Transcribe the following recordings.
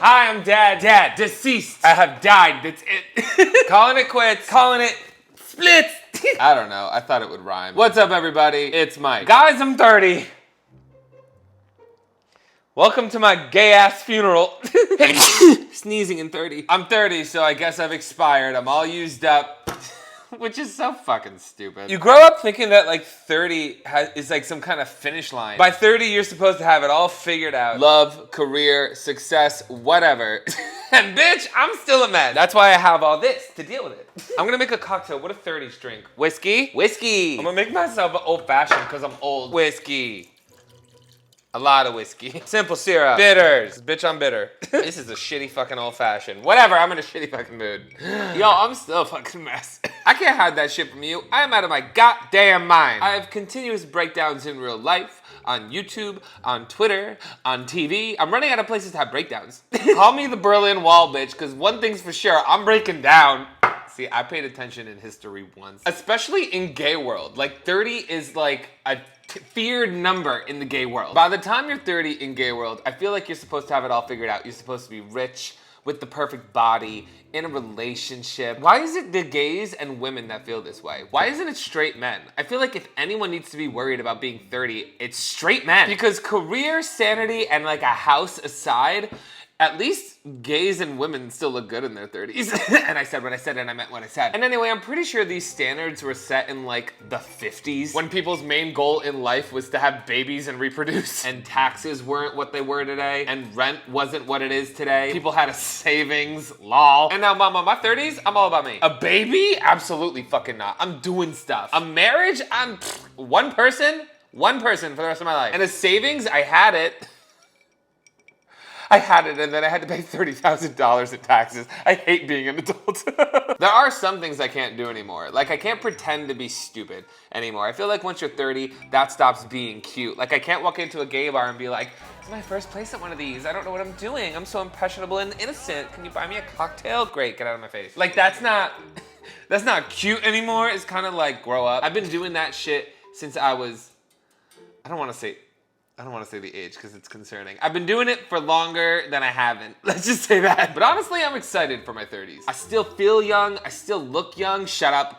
Hi, I'm Dad, deceased. I have died, that's it. Calling it quits, calling it splits. I don't know, I thought it would rhyme. What's up, everybody? It's Mike. Guys, I'm 30. Welcome to my gay-ass funeral. Sneezing in 30. I'm 30, so I guess I've expired. I'm all used up. Which is so fucking stupid. You grow up thinking that like 30 is like some kind of finish line. By 30, you're supposed to have it all figured out. Love, career, success, whatever. And bitch, I'm still a mess. That's why I have all this to deal with it. I'm gonna make a cocktail. What do 30s drink? Whiskey? Whiskey. I'm gonna make myself an old fashioned because I'm old. Whiskey. A lot of whiskey. Simple syrup. Bitters. Bitch, I'm bitter. This is a shitty fucking old fashioned. Whatever, I'm in a shitty fucking mood. Yo, I'm still a fucking mess. I can't hide that shit from you. I am out of my goddamn mind. I have continuous breakdowns in real life, on YouTube, on Twitter, on TV. I'm running out of places to have breakdowns. Call me the Berlin Wall, bitch, because one thing's for sure, I'm breaking down. See, I paid attention in history once. Especially in gay world. Like, 30 is like a feared number in the gay world. By the time you're 30 in gay world, I feel like you're supposed to have it all figured out. You're supposed to be rich, with the perfect body, in a relationship. Why is it the gays and women that feel this way? Why isn't it straight men? I feel like if anyone needs to be worried about being 30, it's straight men. Because career, sanity, and like a house aside, at least gays and women still look good in their 30s. And I said what I said and I meant what I said. And anyway, I'm pretty sure these standards were set in like the 50s when people's main goal in life was to have babies and reproduce. And taxes weren't what they were today. And rent wasn't what it is today. People had a savings, lol. And now my 30s, I'm all about me. A baby? Absolutely fucking not. I'm doing stuff. A marriage? I'm one person for the rest of my life. And a savings, I had it. And then I had to pay $30,000 in taxes. I hate being an adult. There are some things I can't do anymore. Like, I can't pretend to be stupid anymore. I feel like once you're 30, that stops being cute. Like, I can't walk into a gay bar and be like, it's my first place at one of these. I don't know what I'm doing. I'm so impressionable and innocent. Can you buy me a cocktail? Great, get out of my face. Like, that's not cute anymore. It's kind of like, grow up. I've been doing that shit since I was, I don't want to say the age because it's concerning. I've been doing it for longer than I haven't. Let's just say that. But honestly, I'm excited for my 30s. I still feel young. I still look young. Shut up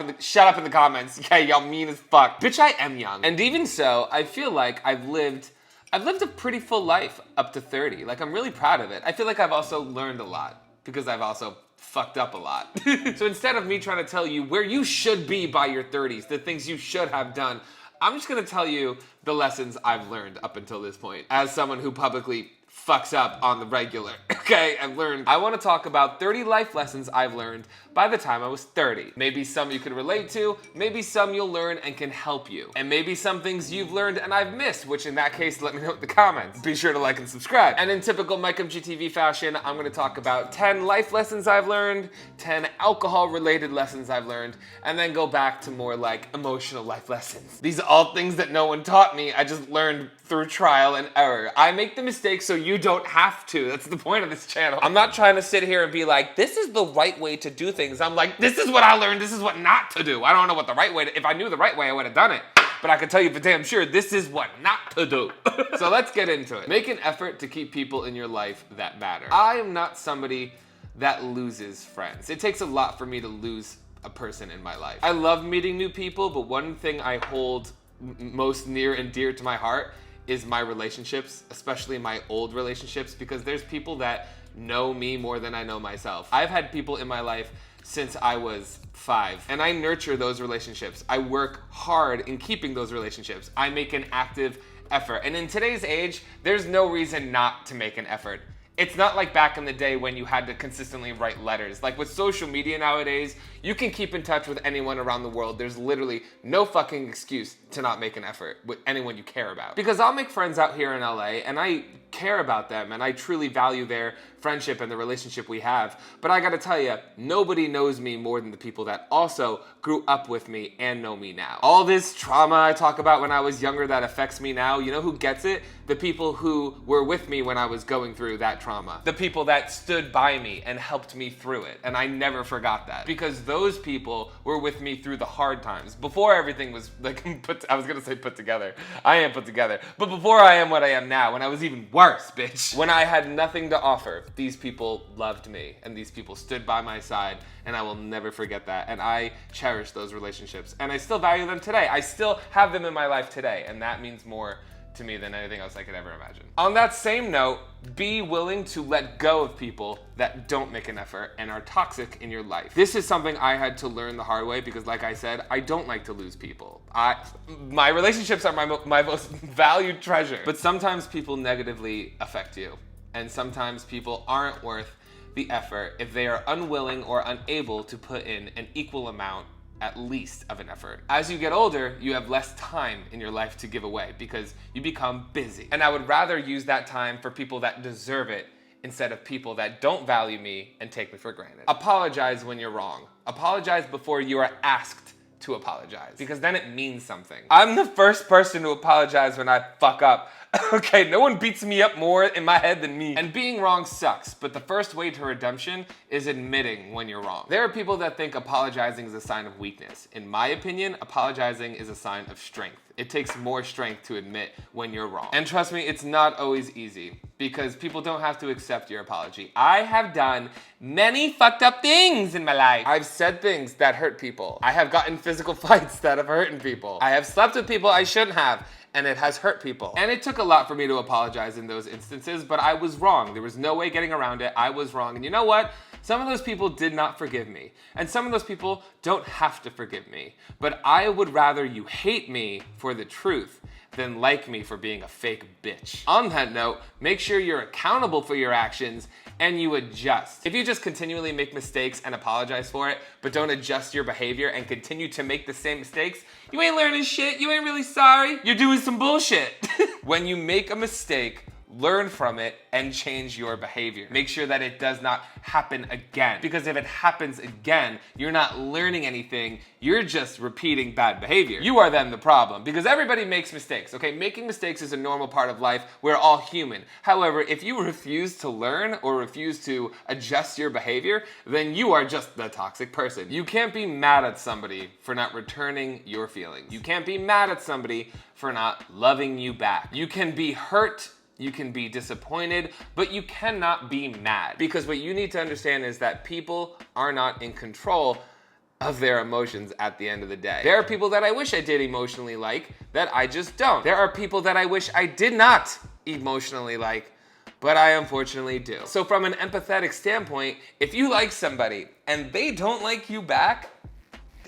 in the comments. Okay, y'all mean as fuck. Bitch, I am young. And even so, I feel like I've lived a pretty full life up to 30. Like, I'm really proud of it. I feel like I've also learned a lot because I've also fucked up a lot. So instead of me trying to tell you where you should be by your 30s, the things you should have done, I'm just gonna tell you the lessons I've learned up until this point as someone who publicly fucks up on the regular. Okay, I wanna talk about 30 life lessons I've learned by the time I was 30. Maybe some you can relate to, maybe some you'll learn and can help you. And maybe some things you've learned and I've missed, which in that case, let me know in the comments. Be sure to like and subscribe. And in typical MikeMGTV fashion, I'm gonna talk about 10 life lessons I've learned, 10 alcohol-related lessons I've learned, and then go back to more like emotional life lessons. These are all things that no one taught me, I just learned through trial and error. I make the mistakes so you don't have to. That's the point of this channel. I'm not trying to sit here and be like, this is the right way to do things. I'm like, this is what I learned, this is what not to do. I don't know what the right way if I knew the right way, I would have done it. But I can tell you for damn sure, this is what not to do. So let's get into it. Make an effort to keep people in your life that matter. I am not somebody that loses friends. It takes a lot for me to lose a person in my life. I love meeting new people, but one thing I hold most near and dear to my heart is my relationships, especially my old relationships, because there's people that know me more than I know myself. I've had people in my life since I was 5, and I nurture those relationships. I work hard in keeping those relationships. I make an active effort. And in today's age, there's no reason not to make an effort. It's not like back in the day when you had to consistently write letters. Like with social media nowadays, you can keep in touch with anyone around the world. There's literally no fucking excuse to not make an effort with anyone you care about. Because I'll make friends out here in LA and I care about them and I truly value their friendship and the relationship we have. But I gotta tell you, nobody knows me more than the people that also grew up with me and know me now. All this trauma I talk about when I was younger that affects me now, you know who gets it? The people who were with me when I was going through that trauma. The people that stood by me and helped me through it. And I never forgot that. Because those people were with me through the hard times. Before everything was like I was gonna say put together. I am put together. But before I am what I am now, when I was even worse, bitch. When I had nothing to offer, these people loved me. And these people stood by my side. And I will never forget that. And I cherish those relationships. And I still value them today. I still have them in my life today. And that means more to me than anything else I could ever imagine. On that same note, be willing to let go of people that don't make an effort and are toxic in your life. This is something I had to learn the hard way because, like I said, I don't like to lose people. My relationships are my most valued treasure. But sometimes people negatively affect you. And sometimes people aren't worth the effort if they are unwilling or unable to put in an equal amount at least of an effort. As you get older, you have less time in your life to give away because you become busy. And I would rather use that time for people that deserve it instead of people that don't value me and take me for granted. Apologize when you're wrong. Apologize before you are asked to apologize because then it means something. I'm the first person to apologize when I fuck up. Okay, no one beats me up more in my head than me. And being wrong sucks, but the first way to redemption is admitting when you're wrong. There are people that think apologizing is a sign of weakness. In my opinion, apologizing is a sign of strength. It takes more strength to admit when you're wrong. And trust me, it's not always easy because people don't have to accept your apology. I have done many fucked up things in my life. I've said things that hurt people. I have gotten physical fights that have hurt people. I have slept with people I shouldn't have. And it has hurt people. And it took a lot for me to apologize in those instances, but I was wrong. There was no way getting around it. I was wrong. And you know what? Some of those people did not forgive me. And some of those people don't have to forgive me. But I would rather you hate me for the truth than like me for being a fake bitch. On that note, make sure you're accountable for your actions and you adjust. If you just continually make mistakes and apologize for it, but don't adjust your behavior and continue to make the same mistakes, you ain't learning shit, you ain't really sorry, you're doing some bullshit. When you make a mistake, learn from it and change your behavior. Make sure that it does not happen again. Because if it happens again, you're not learning anything, you're just repeating bad behavior. You are then the problem because everybody makes mistakes, okay? Making mistakes is a normal part of life. We're all human. However, if you refuse to learn or refuse to adjust your behavior, then you are just the toxic person. You can't be mad at somebody for not returning your feelings. You can't be mad at somebody for not loving you back. You can be hurt, you can be disappointed, but you cannot be mad. Because what you need to understand is that people are not in control of their emotions at the end of the day. There are people that I wish I did emotionally like that I just don't. There are people that I wish I did not emotionally like, but I unfortunately do. So from an empathetic standpoint, if you like somebody and they don't like you back,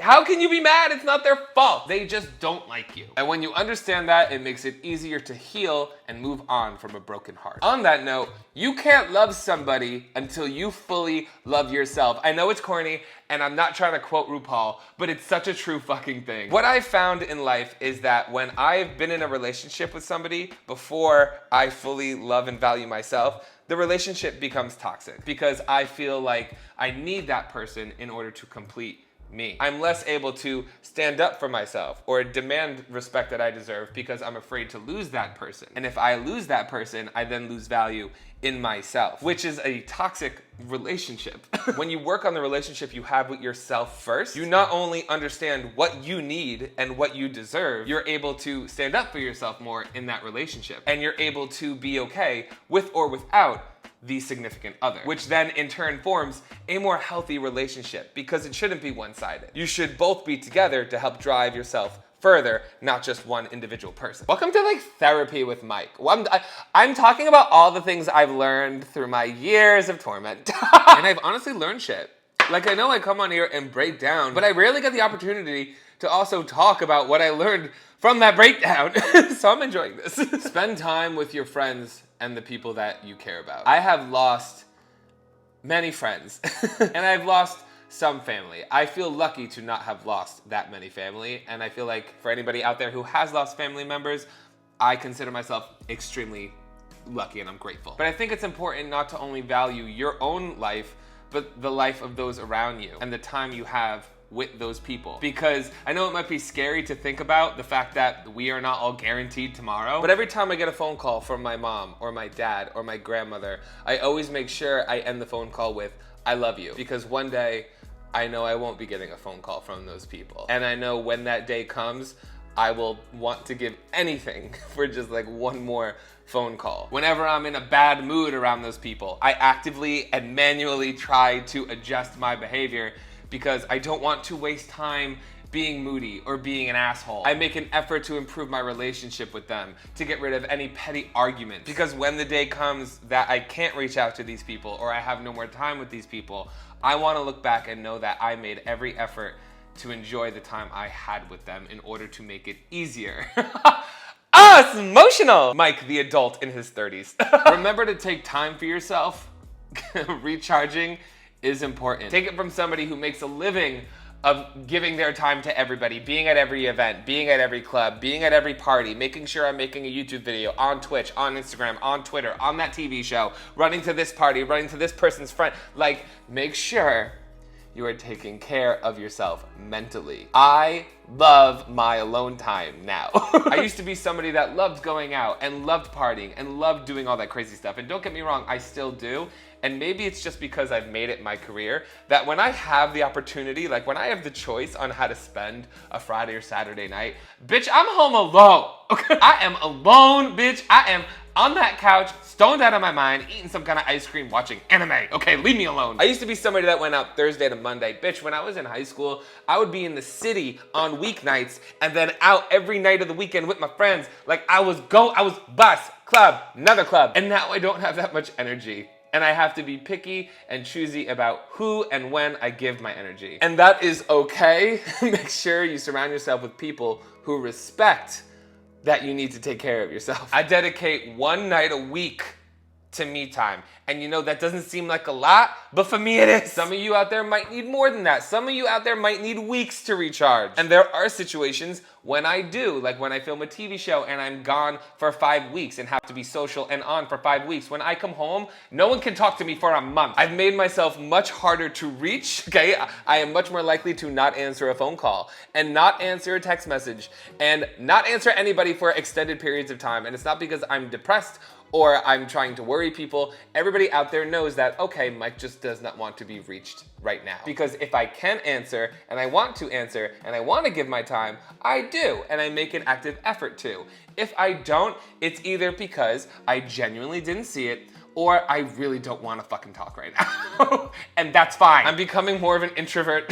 how can you be mad? It's not their fault. They just don't like you. And when you understand that, it makes it easier to heal and move on from a broken heart. On that note, you can't love somebody until you fully love yourself. I know it's corny, and I'm not trying to quote RuPaul, but it's such a true fucking thing. What I found in life is that when I've been in a relationship with somebody before I fully love and value myself, the relationship becomes toxic because I feel like I need that person in order to complete me. I'm less able to stand up for myself or demand respect that I deserve because I'm afraid to lose that person. And if I lose that person, I then lose value in myself, which is a toxic relationship. When you work on the relationship you have with yourself first, you not only understand what you need and what you deserve, you're able to stand up for yourself more in that relationship. And you're able to be okay with or without the significant other, which then in turn forms a more healthy relationship because it shouldn't be one-sided. You should both be together to help drive yourself further, not just one individual person. Welcome to like therapy with Mike. I'm talking about all the things I've learned through my years of torment. And I've honestly learned shit. Like I know I come on here and break down, but I rarely get the opportunity to also talk about what I learned from that breakdown. So I'm enjoying this. Spend time with your friends and the people that you care about. I have lost many friends and I've lost some family. I feel lucky to not have lost that many family, and I feel like for anybody out there who has lost family members, I consider myself extremely lucky and I'm grateful. But I think it's important not to only value your own life, but the life of those around you and the time you have with those people. Because I know it might be scary to think about the fact that we are not all guaranteed tomorrow, but every time I get a phone call from my mom or my dad or my grandmother, I always make sure I end the phone call with, I love you. Because one day, I know I won't be getting a phone call from those people. And I know when that day comes, I will want to give anything for just like one more phone call. Whenever I'm in a bad mood around those people, I actively and manually try to adjust my behavior because I don't want to waste time being moody or being an asshole. I make an effort to improve my relationship with them, to get rid of any petty arguments. Because when the day comes that I can't reach out to these people or I have no more time with these people, I want to look back and know that I made every effort to enjoy the time I had with them in order to make it easier. It's emotional! Mike, the adult in his 30s. Remember to take time for yourself. Recharging is important. Take it from somebody who makes a living of giving their time to everybody, being at every event, being at every club, being at every party, making sure I'm making a YouTube video on Twitch, on Instagram, on Twitter, on that TV show, running to this party, running to this person's friend. Like, make sure you are taking care of yourself mentally. I love my alone time now. I used to be somebody that loved going out and loved partying and loved doing all that crazy stuff. And don't get me wrong, I still do. And maybe it's just because I've made it my career that when I have the opportunity, like when I have the choice on how to spend a Friday or Saturday night, bitch, I'm home alone. Okay? I am alone, bitch. I am on that couch, stoned out of my mind, eating some kind of ice cream, watching anime. Okay, leave me alone. I used to be somebody that went out Thursday to Monday. Bitch, when I was in high school, I would be in the city on weeknights and then out every night of the weekend with my friends. Like I was bus, club, another club. And now I don't have that much energy. And I have to be picky and choosy about who and when I give my energy. And that is okay. Make sure you surround yourself with people who respect that you need to take care of yourself. I dedicate one night a week to me time. And you know, that doesn't seem like a lot, but for me it is. Some of you out there might need more than that. Some of you out there might need weeks to recharge. And there are situations when I do, like when I film a TV show and I'm gone for 5 weeks and have to be social and on for 5 weeks. When I come home, no one can talk to me for a month. I've made myself much harder to reach, okay? I am much more likely to not answer a phone call and not answer a text message and not answer anybody for extended periods of time. And it's not because I'm depressed or I'm trying to worry people. Everybody out there knows that, okay, Mike just does not want to be reached right now. Because if I can answer, and I want to answer, and I want to give my time, I do, and I make an active effort to. If I don't, it's either because I genuinely didn't see it, or I really don't want to fucking talk right now. And that's fine. I'm becoming more of an introvert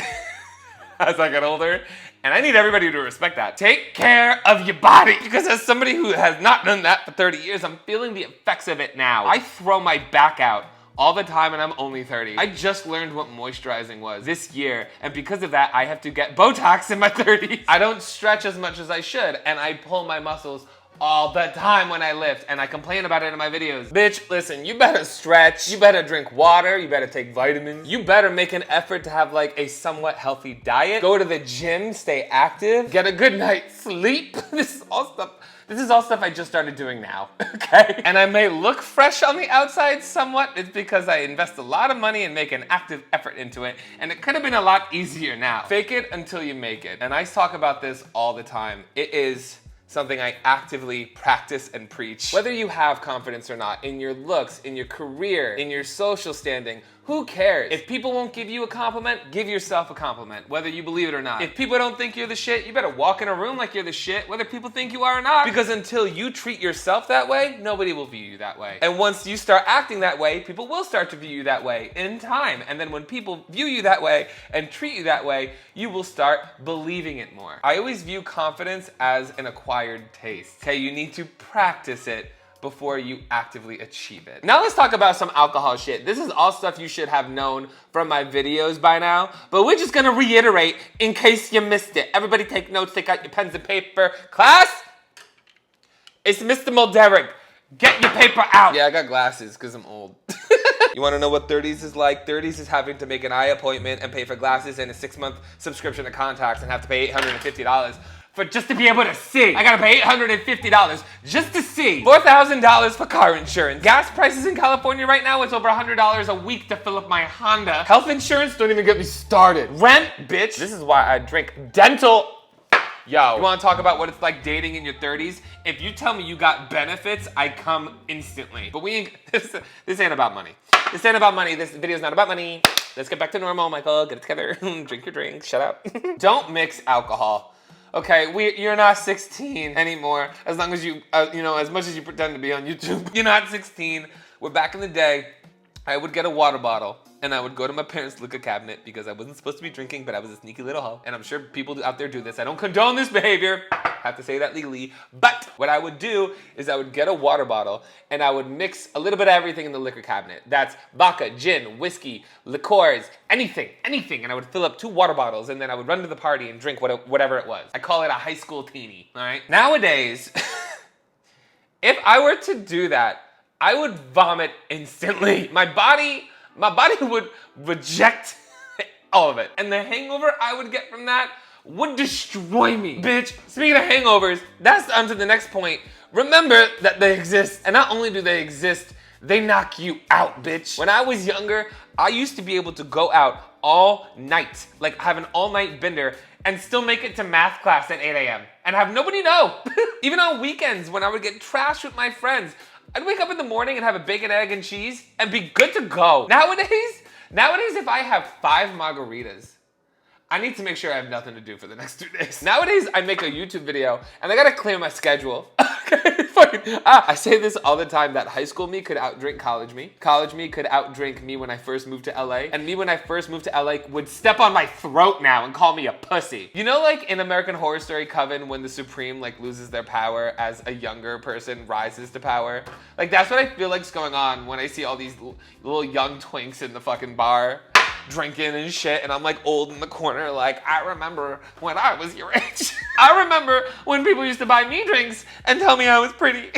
as I get older. And I need everybody to respect that. Take care of your body. Because as somebody who has not done that for 30 years, I'm feeling the effects of it now. I throw my back out all the time and I'm only 30. I just learned what moisturizing was this year. And because of that, I have to get Botox in my 30s. I don't stretch as much as I should. And I pull my muscles all the time when I lift, and I complain about it in my videos. Bitch, listen, you better stretch, you better drink water, you better take vitamins, you better make an effort to have like a somewhat healthy diet, go to the gym, stay active, get a good night's sleep. This is all stuff I just started doing now, okay? And I may look fresh on the outside somewhat. It's because I invest a lot of money and make an active effort into it, and it could have been a lot easier now. Fake it until you make it. And I talk about this all the time. It is something I actively practice and preach. Whether you have confidence or not, in your looks, in your career, in your social standing, who cares? If people won't give you a compliment, give yourself a compliment, whether you believe it or not. If people don't think you're the shit, you better walk in a room like you're the shit, whether people think you are or not. Because until you treat yourself that way, nobody will view you that way. And once you start acting that way, people will start to view you that way in time. And then when people view you that way and treat you that way, you will start believing it more. I always view confidence as an acquired taste. Okay, you need to practice it before you actively achieve it. Now let's talk about some alcohol shit. This is all stuff you should have known from my videos by now, but we're just gonna reiterate in case you missed it. Everybody take notes, take out your pens and paper. Class, it's Mr. Mulderick. Get your paper out. Yeah, I got glasses because I'm old. You wanna know what 30s is like? 30s is having to make an eye appointment and pay for glasses and a 6-month subscription to contacts and have to pay $850 for just to be able to see. I gotta pay $850 just to see. $4,000 for car insurance. Gas prices in California right now, it's over $100 a week to fill up my Honda. Health insurance, don't even get me started. Rent, bitch. This is why I drink. Dental. Yo, you wanna talk about what it's like dating in your 30s? If you tell me you got benefits, I come instantly. But we ain't, this ain't about money. This ain't about money. This video's not about money. Let's get back to normal, Michael. Get it together. Drink your drink. Shut up. Don't mix alcohol. Okay, you're not 16 anymore. As long as you, as much as you pretend to be on YouTube. You're not 16. We're back in the day. I would get a water bottle and I would go to my parents' liquor cabinet because I wasn't supposed to be drinking, but I was a sneaky little hoe. And I'm sure people out there do this. I don't condone this behavior. I have to say that legally. But what I would do is I would get a water bottle and I would mix a little bit of everything in the liquor cabinet. That's vodka, gin, whiskey, liqueurs, anything. And I would fill up 2 water bottles and then I would run to the party and drink whatever it was. I call it a high school teenie, all right? Nowadays, if I were to do that, I would vomit instantly. My body would reject all of it. And the hangover I would get from that would destroy me. Bitch, speaking of hangovers, that's on to the next point. Remember that they exist. And not only do they exist, they knock you out, bitch. When I was younger, I used to be able to go out all night, like have an all-night bender, and still make it to math class at 8 a.m. and have nobody know. Even on weekends when I would get trashed with my friends, I'd wake up in the morning and have a bacon, egg, and cheese and be good to go. Nowadays, if I have 5 margaritas, I need to make sure I have nothing to do for the next 2 days. Nowadays, I make a YouTube video and I gotta clear my schedule. I say this all the time that high school me could outdrink college me. College me could outdrink me when I first moved to LA. And me when I first moved to LA would step on my throat now and call me a pussy. You know, like in American Horror Story Coven when the Supreme like loses their power as a younger person rises to power? Like that's what I feel like's going on when I see all these little young twinks in the fucking bar drinking and shit, and I'm like old in the corner like, I remember when I was your age. I remember when people used to buy me drinks and tell me I was pretty.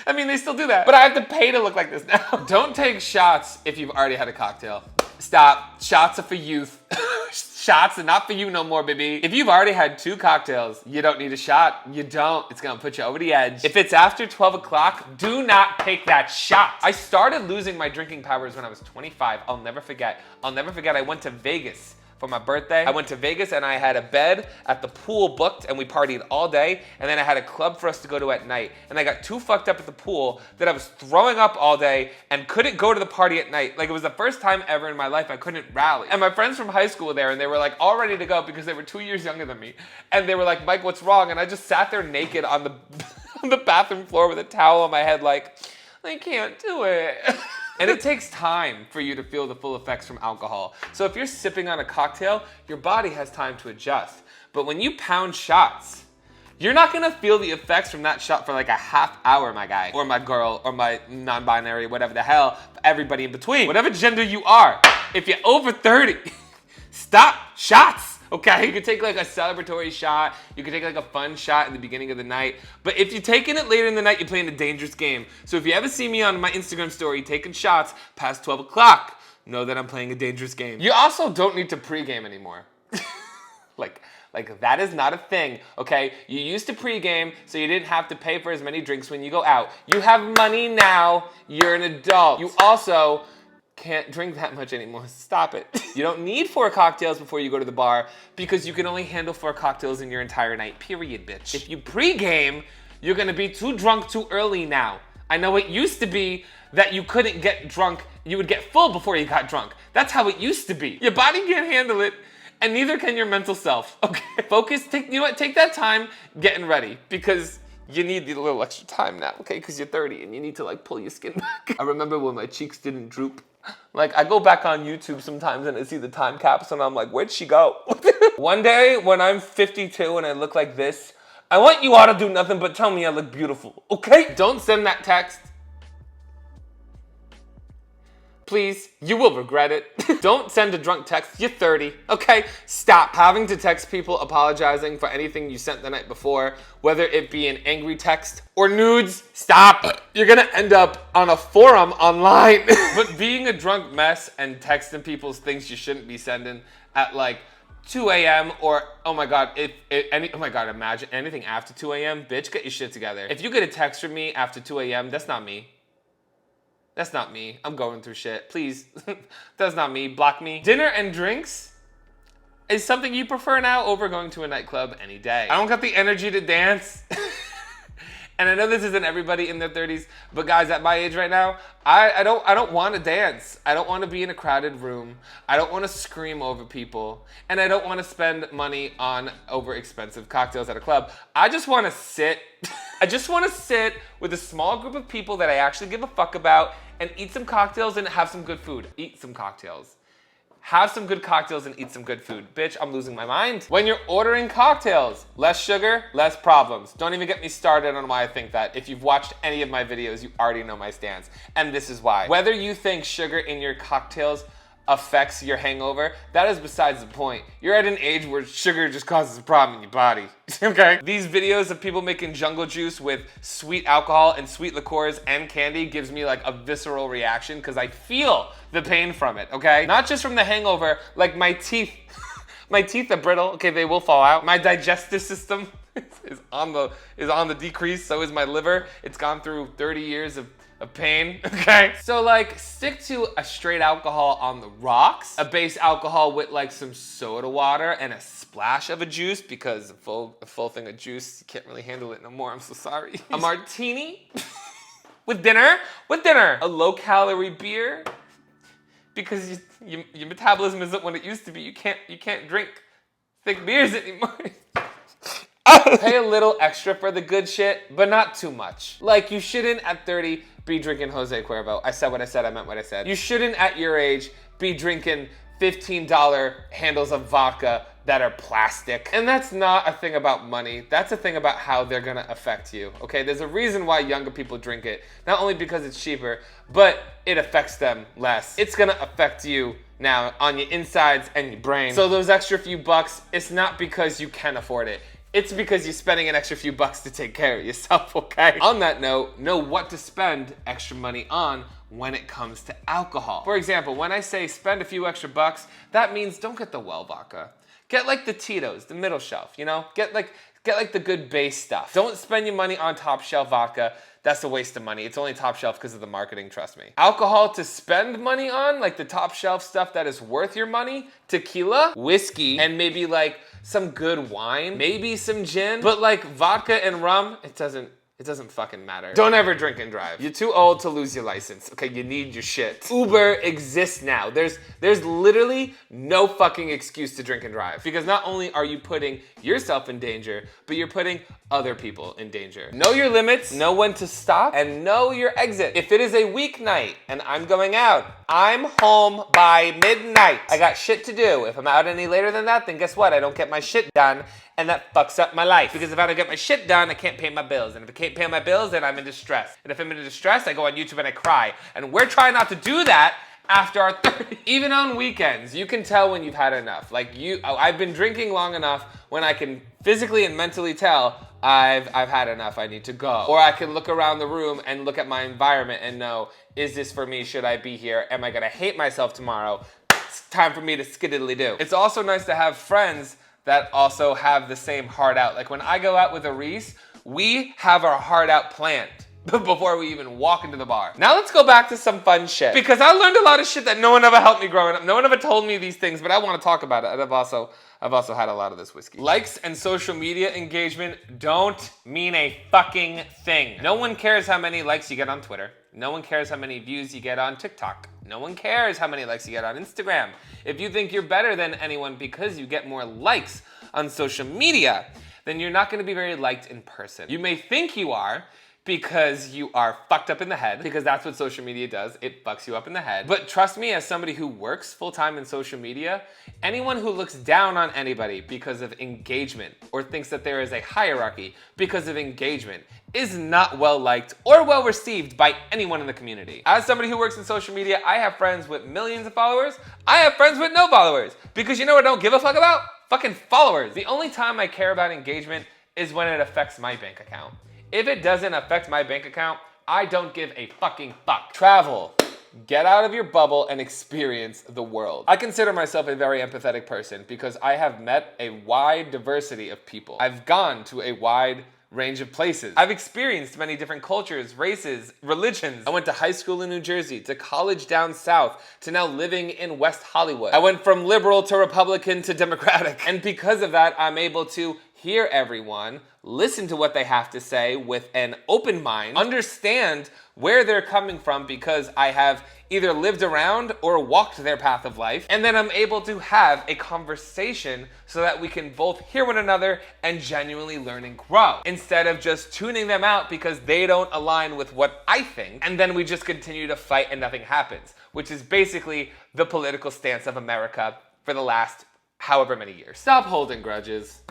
I mean, they still do that, but I have to pay to look like this now. Don't take shots if you've already had a cocktail. Stop. Shots are for youth. Shots are not for you no more, baby. If you've already had 2 cocktails, you don't need a shot. You don't. It's gonna put you over the edge. If it's after 12 o'clock, do not take that shot. I started losing my drinking powers when I was 25. I'll never forget. I went to Vegas for my birthday. I went to Vegas and I had a bed at the pool booked and we partied all day. And then I had a club for us to go to at night. And I got too fucked up at the pool that I was throwing up all day and couldn't go to the party at night. Like it was the first time ever in my life I couldn't rally. And my friends from high school were there and they were like all ready to go because they were 2 years younger than me. And they were like, Mike, what's wrong? And I just sat there naked on the, on the bathroom floor with a towel on my head like, I can't do it. And it takes time for you to feel the full effects from alcohol. So if you're sipping on a cocktail, your body has time to adjust. But when you pound shots, you're not gonna feel the effects from that shot for like a half hour, my guy, or my girl, or my non-binary, whatever the hell, everybody in between. Whatever gender you are, if you're over 30, stop shots. Okay, you could take like a celebratory shot, you could take like a fun shot in the beginning of the night, but if you're taking it later in the night, you're playing a dangerous game. So if you ever see me on my Instagram story taking shots past 12 o'clock, know that I'm playing a dangerous game. You also don't need to pregame anymore. Like that is not a thing, okay? You used to pregame so you didn't have to pay for as many drinks when you go out. You have money now, you're an adult. You also can't drink that much anymore. Stop it. You don't need 4 cocktails before you go to the bar because you can only handle 4 cocktails in your entire night, period, bitch. If you pregame, you're gonna be too drunk too early now. I know it used to be that you couldn't get drunk, you would get full before you got drunk. That's how it used to be. Your body can't handle it, and neither can your mental self, okay? Focus, you know what, take that time getting ready because you need a little extra time now, okay? Because you're 30 and you need to like pull your skin back. I remember when my cheeks didn't droop. Like I go back on YouTube sometimes and I see the time capsule and I'm like, where'd she go? One day when I'm 52 and I look like this, I want you all to do nothing but tell me I look beautiful, okay? Don't send that text. Please, you will regret it. Don't send a drunk text, you're 30, okay? Stop having to text people apologizing for anything you sent the night before, whether it be an angry text or nudes. Stop. You're gonna end up on a forum online. But being a drunk mess and texting people things you shouldn't be sending at like 2 a.m. or, oh my God, oh my God, imagine anything after 2 a.m., bitch, get your shit together. If you get a text from me after 2 a.m., that's not me. That's not me. I'm going through shit. Please, that's not me. Block me. Dinner and drinks is something you prefer now over going to a nightclub any day. I don't got the energy to dance. And I know this isn't everybody in their 30s, but guys, at my age right now, I don't want to dance. I don't want to be in a crowded room. I don't want to scream over people. And I don't want to spend money on over expensive cocktails at a club. I just want to sit. I just want to sit with a small group of people that I actually give a fuck about and eat some cocktails and have some good food. Eat some cocktails. Have some good cocktails and eat some good food. Bitch, I'm losing my mind. When you're ordering cocktails, less sugar, less problems. Don't even get me started on why I think that. If you've watched any of my videos, you already know my stance. And this is why. Whether you think sugar in your cocktails affects your hangover, that is besides the point. You're at an age where sugar just causes a problem in your body, okay? These videos of people making jungle juice with sweet alcohol and sweet liqueurs and candy gives me like a visceral reaction because I feel the pain from it, okay? Not just from the hangover, like my teeth, my teeth are brittle, okay, they will fall out. My digestive system is on the decrease, so is my liver. It's gone through 30 years of pain, okay? So like, stick to a straight alcohol on the rocks, a base alcohol with like some soda water and a splash of a juice because a full thing of juice, you can't really handle it no more, I'm so sorry. A martini with dinner, a low calorie beer because your metabolism isn't what it used to be. You can't drink thick beers anymore. Pay a little extra for the good shit, but not too much. Like, you shouldn't at 30 be drinking Jose Cuervo. I said what I said, I meant what I said. You shouldn't at your age be drinking $15 handles of vodka that are plastic. And that's not a thing about money. That's a thing about how they're gonna affect you, okay? There's a reason why younger people drink it. Not only because it's cheaper, but it affects them less. It's gonna affect you now on your insides and your brain. So those extra few bucks, it's not because you can afford it. It's because you're spending an extra few bucks to take care of yourself, okay? On that note, know what to spend extra money on when it comes to alcohol. For example, when I say spend a few extra bucks, that means don't get the well vodka. Get like the Tito's, the middle shelf, you know? Get like the good base stuff. Don't spend your money on top shelf vodka. That's a waste of money. It's only top shelf because of the marketing, trust me. Alcohol to spend money on, like the top shelf stuff that is worth your money, tequila, whiskey, and maybe like some good wine, maybe some gin, but like vodka and rum, it doesn't fucking matter. Don't ever drink and drive. You're too old to lose your license, okay? You need your shit. Uber exists now. There's literally no fucking excuse to drink and drive because not only are you putting yourself in danger, but you're putting other people in danger. Know your limits, know when to stop, and know your exit. If it is a weeknight and I'm going out, I'm home by midnight. I got shit to do. If I'm out any later than that, then guess what? I don't get my shit done, and that fucks up my life. Because if I don't get my shit done, I can't pay my bills. And if I can't pay my bills, then I'm in distress. And if I'm in distress, I go on YouTube and I cry. And we're trying not to do that after our 30s. Even on weekends, you can tell when you've had enough. Like I've been drinking long enough when I can physically and mentally tell I've had enough, I need to go. Or I can look around the room and look at my environment and know, is this for me? Should I be here? Am I gonna hate myself tomorrow? It's time for me to skiddly do. It's also nice to have friends that also have the same heart out. Like when I go out with Reese, we have our heart out planned before we even walk into the bar. Now let's go back to some fun shit. Because I learned a lot of shit that no one ever helped me growing up. No one ever told me these things, but I want to talk about it. And I've also had a lot of this whiskey. Likes and social media engagement don't mean a fucking thing. No one cares how many likes you get on Twitter. No one cares how many views you get on TikTok. No one cares how many likes you get on Instagram. If you think you're better than anyone because you get more likes on social media, then you're not gonna be very liked in person. You may think you are, because you are fucked up in the head, because that's what social media does. It fucks you up in the head. But trust me, as somebody who works full-time in social media, anyone who looks down on anybody because of engagement or thinks that there is a hierarchy because of engagement is not well liked or well received by anyone in the community. As somebody who works in social media, I have friends with millions of followers. I have friends with no followers. Because you know what I don't give a fuck about? Fucking followers. The only time I care about engagement is when it affects my bank account. If it doesn't affect my bank account, I don't give a fucking fuck. Travel, Get out of your bubble and experience the world. I consider myself a very empathetic person because I have met a wide diversity of people. I've gone to a wide range of places. I've experienced many different cultures, races, religions. I went to high school in New Jersey, to college down south, to now living in West Hollywood. I went from liberal to Republican to Democratic. And because of that, I'm able to hear everyone, listen to what they have to say with an open mind, understand where they're coming from because I have either lived around or walked their path of life, and then I'm able to have a conversation so that we can both hear one another and genuinely learn and grow, instead of just tuning them out because they don't align with what I think, and then we just continue to fight and nothing happens, which is basically the political stance of America for the last however many years. Stop holding grudges.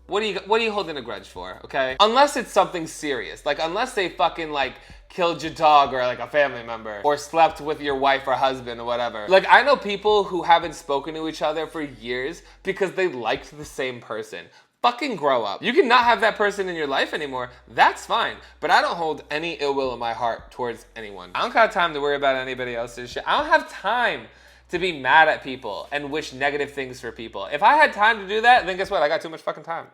What are you holding a grudge for, okay? Unless it's something serious, like unless they fucking like killed your dog or like a family member or slept with your wife or husband or whatever. Like I know people who haven't spoken to each other for years because they liked the same person. Fucking grow up. You can not have that person in your life anymore. That's fine. But I don't hold any ill will in my heart towards anyone. I don't got time to worry about anybody else's shit. I don't have time to be mad at people and wish negative things for people. If I had time to do that, then guess what? I got too much fucking time.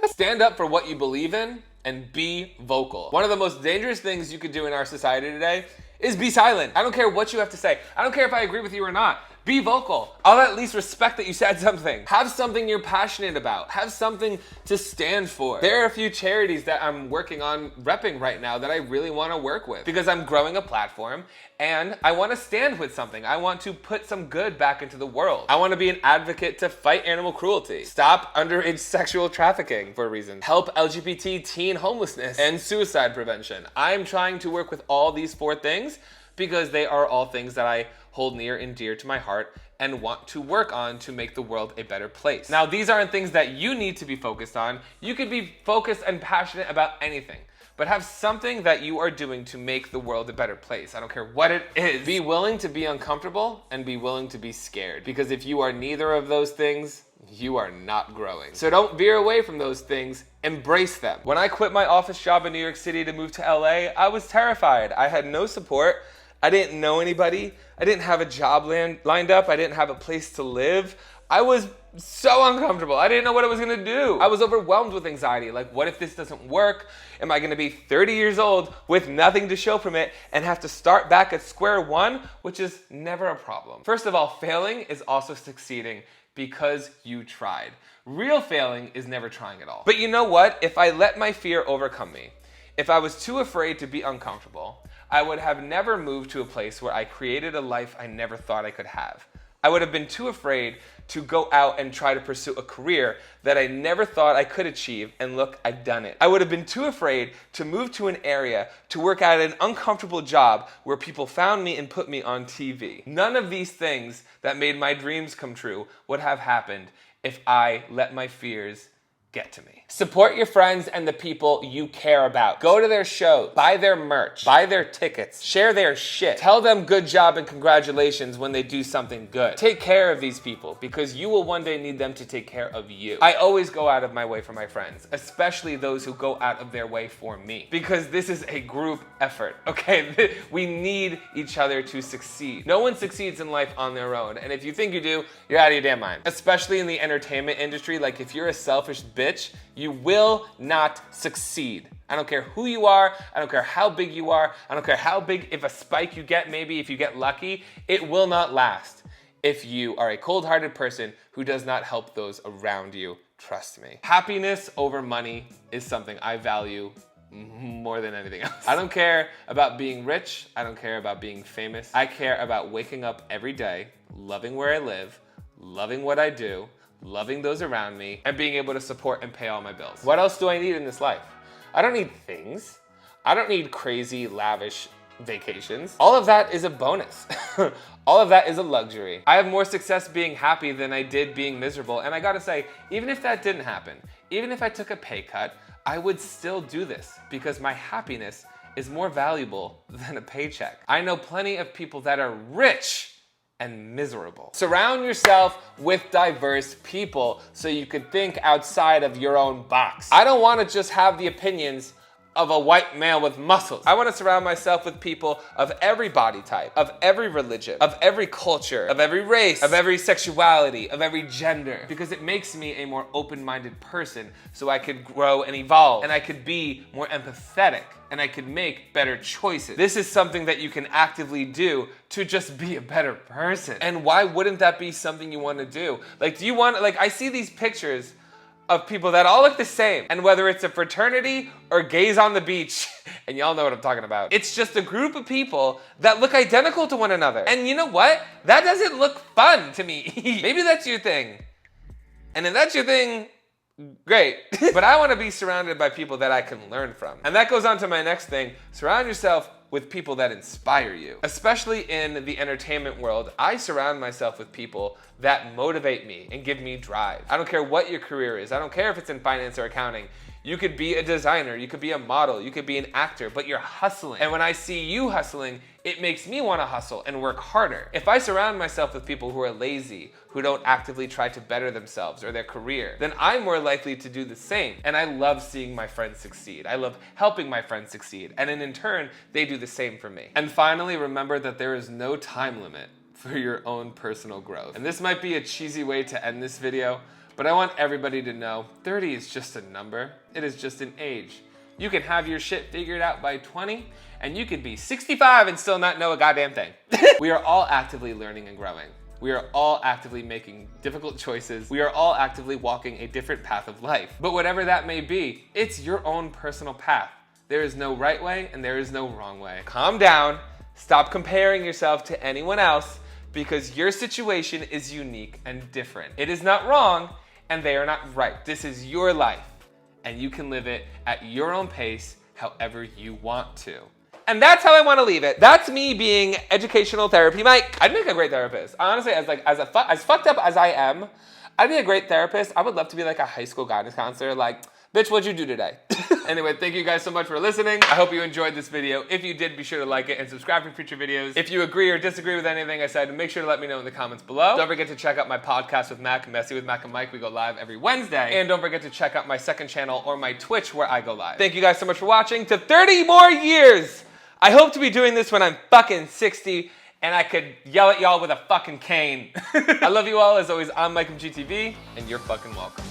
Stand up for what you believe in and be vocal. One of the most dangerous things you could do in our society today is be silent. I don't care what you have to say. I don't care if I agree with you or not. Be vocal. I'll at least respect that you said something. Have something you're passionate about. Have something to stand for. There are a few charities that I'm working on repping right now that I really want to work with because I'm growing a platform and I want to stand with something. I want to put some good back into the world. I want to be an advocate to fight animal cruelty. Stop underage sexual trafficking for a reason. Help LGBT teen homelessness and suicide prevention. I'm trying to work with all these 4 things because they are all things that I hold near and dear to my heart and want to work on to make the world a better place. Now, these aren't things that you need to be focused on. You could be focused and passionate about anything, but have something that you are doing to make the world a better place. I don't care what it is. Be willing to be uncomfortable and be willing to be scared, because if you are neither of those things, you are not growing. So don't veer away from those things, embrace them. When I quit my office job in New York City to move to LA, I was terrified. I had no support. I didn't know anybody. I didn't have a job lined up. I didn't have a place to live. I was so uncomfortable. I didn't know what I was gonna do. I was overwhelmed with anxiety. Like, what if this doesn't work? Am I gonna be 30 years old with nothing to show from it and have to start back at square one, which is never a problem. First of all, failing is also succeeding because you tried. Real failing is never trying at all. But you know what? If I let my fear overcome me, if I was too afraid to be uncomfortable, I would have never moved to a place where I created a life I never thought I could have. I would have been too afraid to go out and try to pursue a career that I never thought I could achieve, and look, I've done it. I would have been too afraid to move to an area to work at an uncomfortable job where people found me and put me on TV. None of these things that made my dreams come true would have happened if I let my fears get to me. Support your friends and the people you care about. Go to their shows, buy their merch, buy their tickets, share their shit. Tell them good job and congratulations when they do something good. Take care of these people because you will one day need them to take care of you. I always go out of my way for my friends, especially those who go out of their way for me, because this is a group effort, okay? We need each other to succeed. No one succeeds in life on their own, and if you think you do, you're out of your damn mind. Especially in the entertainment industry, like if you're a selfish bitch, you will not succeed. I don't care who you are. I don't care how big you are. I don't care how big, if a spike you get, maybe if you get lucky, it will not last if you are a cold-hearted person who does not help those around you. Trust me. Happiness over money is something I value more than anything else. I don't care about being rich. I don't care about being famous. I care about waking up every day, loving where I live, loving what I do, loving those around me, and being able to support and pay all my bills. What else do I need in this life? I don't need things. I don't need crazy, lavish vacations. All of that is a bonus. All of that is a luxury. I have more success being happy than I did being miserable. And I gotta say, even if that didn't happen, even if I took a pay cut, I would still do this because my happiness is more valuable than a paycheck. I know plenty of people that are rich and miserable. Surround yourself with diverse people so you can think outside of your own box. I don't want to just have the opinions of a white male with muscles. I want to surround myself with people of every body type, of every religion, of every culture, of every race, of every sexuality, of every gender, because it makes me a more open-minded person so I could grow and evolve, and I could be more empathetic, and I could make better choices. This is something that you can actively do to just be a better person. And why wouldn't that be something you want to do? Like, do you want, like, I see these pictures of people that all look the same, and whether it's a fraternity or gays on the beach, and y'all know what I'm talking about, it's just a group of people that look identical to one another. And you know what? That doesn't look fun to me. Maybe that's your thing. And if that's your thing, great. But I want to be surrounded by people that I can learn from. And that goes on to my next thing. Surround yourself with people that inspire you. Especially in the entertainment world, I surround myself with people that motivate me and give me drive. I don't care what your career is. I don't care if it's in finance or accounting. You could be a designer, you could be a model, you could be an actor, but you're hustling. And when I see you hustling, it makes me want to hustle and work harder. If I surround myself with people who are lazy, who don't actively try to better themselves or their career, then I'm more likely to do the same. And I love seeing my friends succeed. I love helping my friends succeed. And in turn, they do the same for me. And finally, remember that there is no time limit for your own personal growth. And this might be a cheesy way to end this video, but I want everybody to know 30 is just a number. It is just an age. You can have your shit figured out by 20, and you could be 65 and still not know a goddamn thing. We are all actively learning and growing. We are all actively making difficult choices. We are all actively walking a different path of life. But whatever that may be, it's your own personal path. There is no right way and there is no wrong way. Calm down, stop comparing yourself to anyone else, because your situation is unique and different. It is not wrong, and they are not right. This is your life, and you can live it at your own pace, however you want to. And that's how I want to leave it. That's me being educational therapy Mike. I'd make a great therapist. Honestly, as fucked up as I am, I'd be a great therapist. I would love to be like a high school guidance counselor. Like, bitch, what'd you do today? Anyway, thank you guys so much for listening. I hope you enjoyed this video. If you did, be sure to like it and subscribe for future videos. If you agree or disagree with anything I said, make sure to let me know in the comments below. Don't forget to check out my podcast with Mac, Messy with Mac and Mike. We go live every Wednesday. And don't forget to check out my second channel or my Twitch where I go live. Thank you guys so much for watching. To 30 more years! I hope to be doing this when I'm fucking 60 and I could yell at y'all with a fucking cane. I love you all. As always, I'm MikeMGTV, and you're fucking welcome.